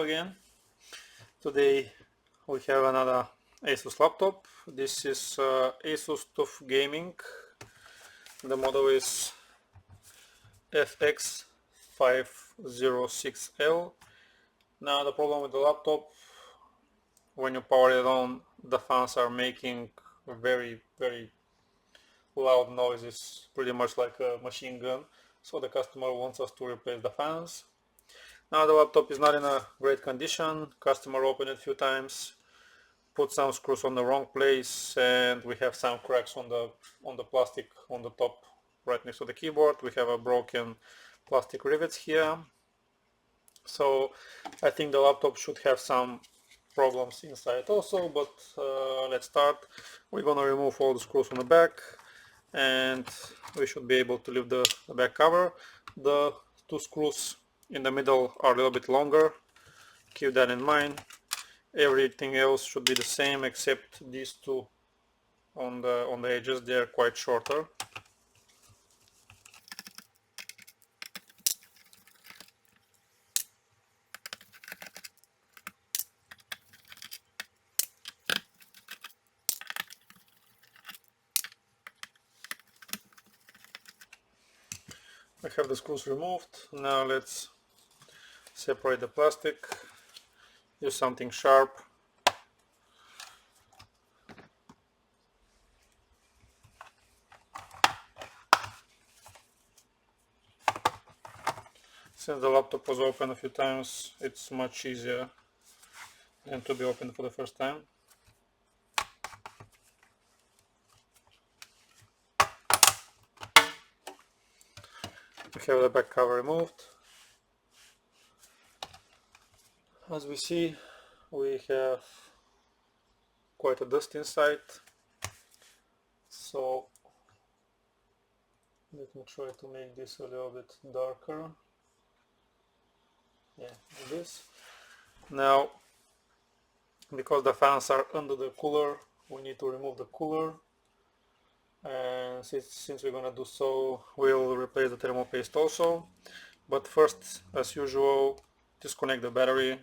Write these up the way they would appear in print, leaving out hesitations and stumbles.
again. Today we have another Asus laptop. This is Asus TUF Gaming. The model is FX506L. Now the problem with the laptop, when you power it on, the fans are making very loud noises, pretty much like a machine gun. So the customer wants us to replace the fans. Now the laptop is not in a great condition. Customer opened it a few times, put some screws on the wrong place, and we have some cracks on the plastic on the top right next to the keyboard. We have a broken plastic rivets here. So I think the laptop should have some problems inside also, but let's start. We're gonna remove all the screws on the back, and we should be able to lift the back cover. The two screws in the middle are a little bit longer, keep that in mind. Everything else should be the same except these two on the edges, they're quite shorter. I have the screws removed. Now let's separate the plastic. Use something sharp. Since the laptop was open a few times, it's much easier than to be opened for the first time. We have the back cover removed. As we see, we have quite a dust inside, so let me try to make this a little bit darker. Yeah, like this. Now, because the fans are under the cooler, we need to remove the cooler, and since we're gonna do so, we'll replace the thermal paste also. But first, as usual, disconnect the battery,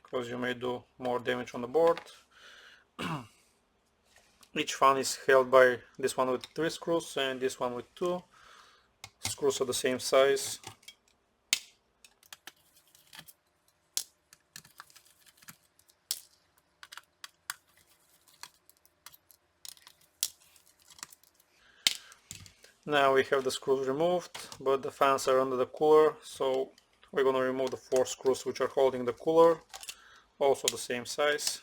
because you may do more damage on the board. Each fan is held by this one with 3 screws and this one with 2. Screws are the same size. Now we have the screws removed, but the fans are under the cooler, so we're going to remove the 4 screws which are holding the cooler, also the same size.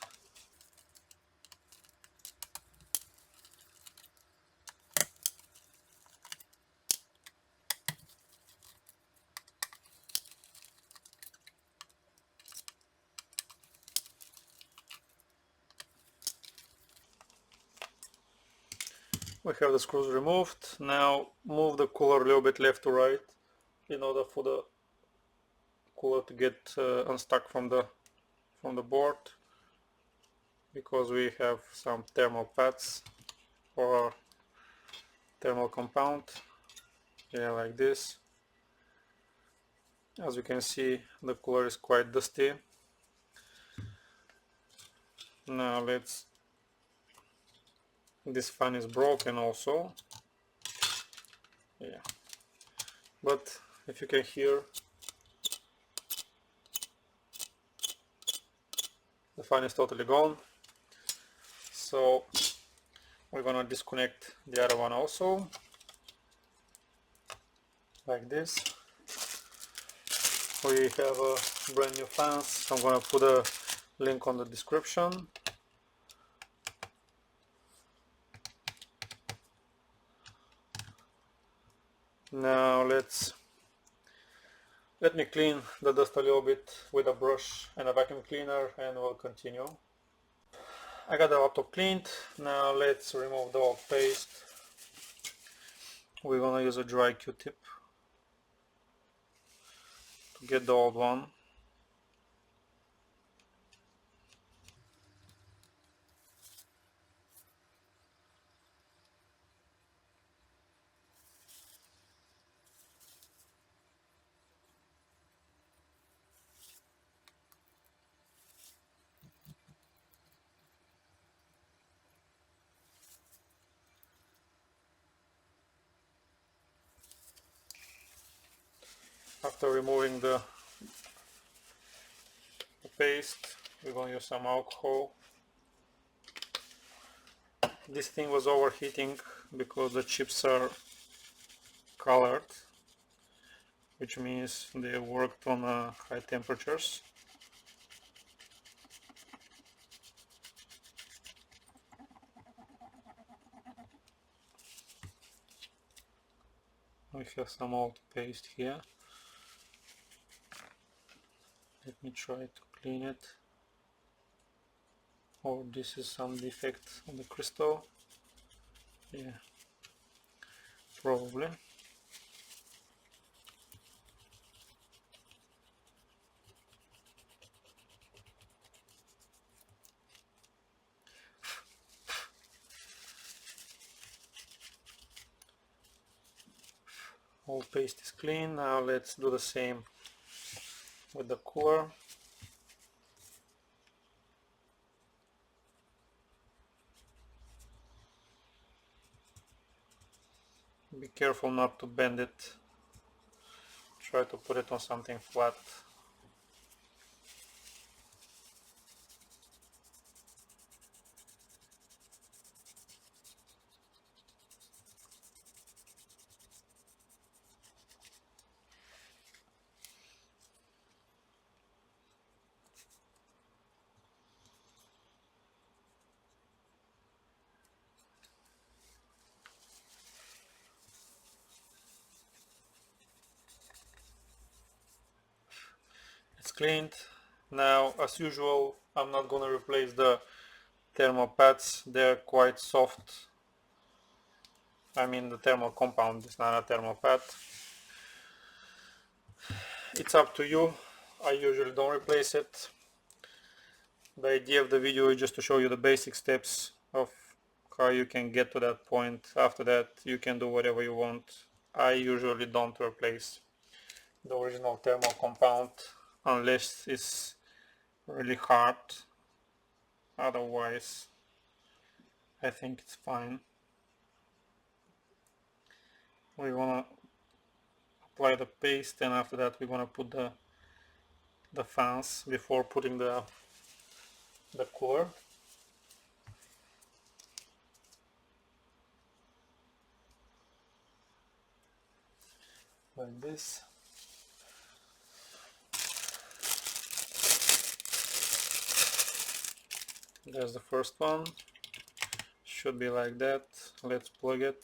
We have the screws removed. Now move the cooler a little bit left to right in order for the cooler to get unstuck from the board, because we have some thermal pads for our thermal compound. Yeah, like this. As you can see, the cooler is quite dusty. Now this fan is broken also. Yeah, but if you can hear, the fan is totally gone. So we're gonna disconnect the other one also, like this. We have a brand new fans. I'm gonna put a link on the description. Now let me clean the dust a little bit with a brush and a vacuum cleaner, and we'll continue. I got the laptop cleaned. Now let's remove the old paste. We're gonna use a dry Q-tip to get the old one. After removing the paste, we're going to use some alcohol. This thing was overheating because the chips are colored, which means they worked on high temperatures. We have some old paste here. Let me try to clean it. Or this is some defect on the crystal. Yeah, probably. All paste is clean. Now let's do the same with the cooler. Be careful not to bend it. Try to put it on something flat. It's cleaned. Now, as usual, I'm not going to replace the thermal pads. They're quite soft. I mean, the thermal compound is not a thermal pad. It's up to you. I usually don't replace it. The idea of the video is just to show you the basic steps of how you can get to that point. After that, you can do whatever you want. I usually don't replace the original thermal compound unless it's really hard. Otherwise, I think it's fine. We want to apply the paste, and after that we're going to put the fans before putting the cooler. Like this. There's the first one. Should be like that. Let's plug it.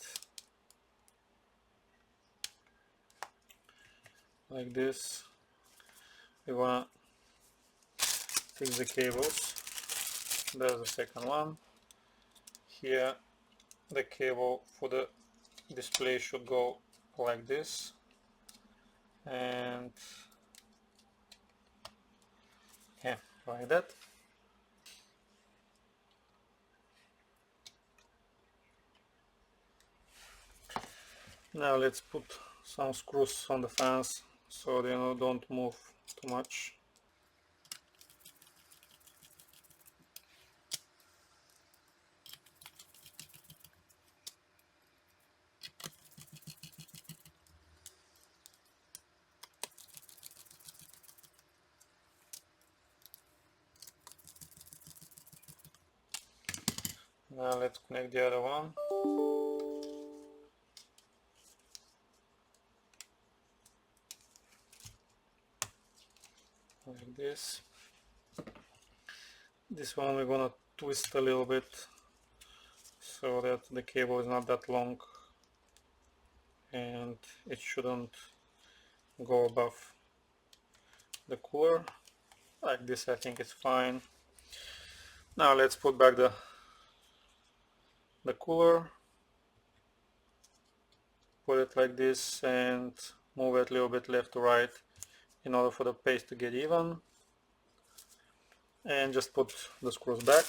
Like this. We wanna fix the cables. There's the second one. Here the cable for the display should go like this, and yeah, like that. Now let's put some screws on the fans so they don't move too much. Now let's connect the other one. Like this. This one we're gonna twist a little bit so that the cable is not that long and it shouldn't go above the cooler. Like this, I think it's fine. Now let's put back the cooler, put it like this and move it a little bit left to right in order for the paste to get even, and just put the screws back.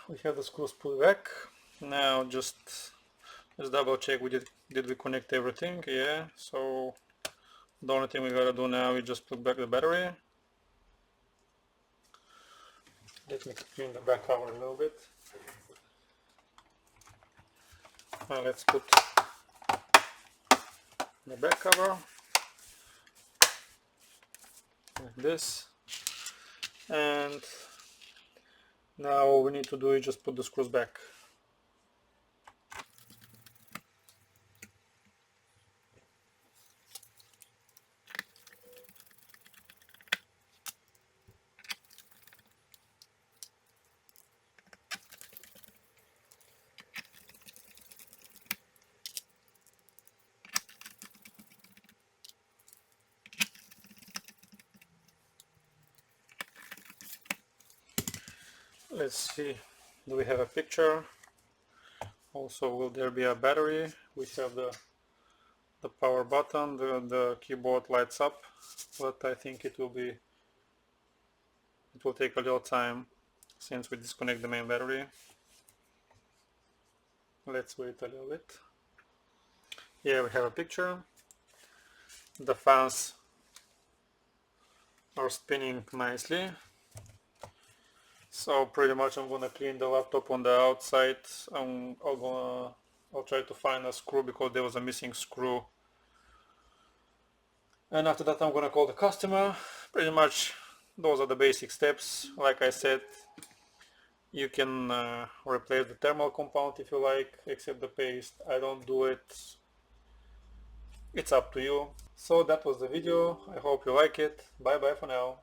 we have the screws pulled back. Now just let's double check did we connect everything. Yeah, so the only thing we gotta do now is just plug back the battery. Let me clean the back cover a little bit. Now let's put the back cover like this, and now all we need to do is just put the screws back. Let's see, do we have a picture? Also, will there be a battery? We have the power button, the keyboard lights up, but I think it will take a little time since we disconnect the main battery. Let's wait a little bit. Here we have a picture. The fans are spinning nicely. So pretty much I'm gonna clean the laptop on the outside. I'll try to find a screw because there was a missing screw. And after that I'm gonna call the customer. Pretty much those are the basic steps. Like I said, you can replace the thermal compound if you like, except the paste. I don't do it. It's up to you. So that was the video. I hope you like it. Bye bye for now.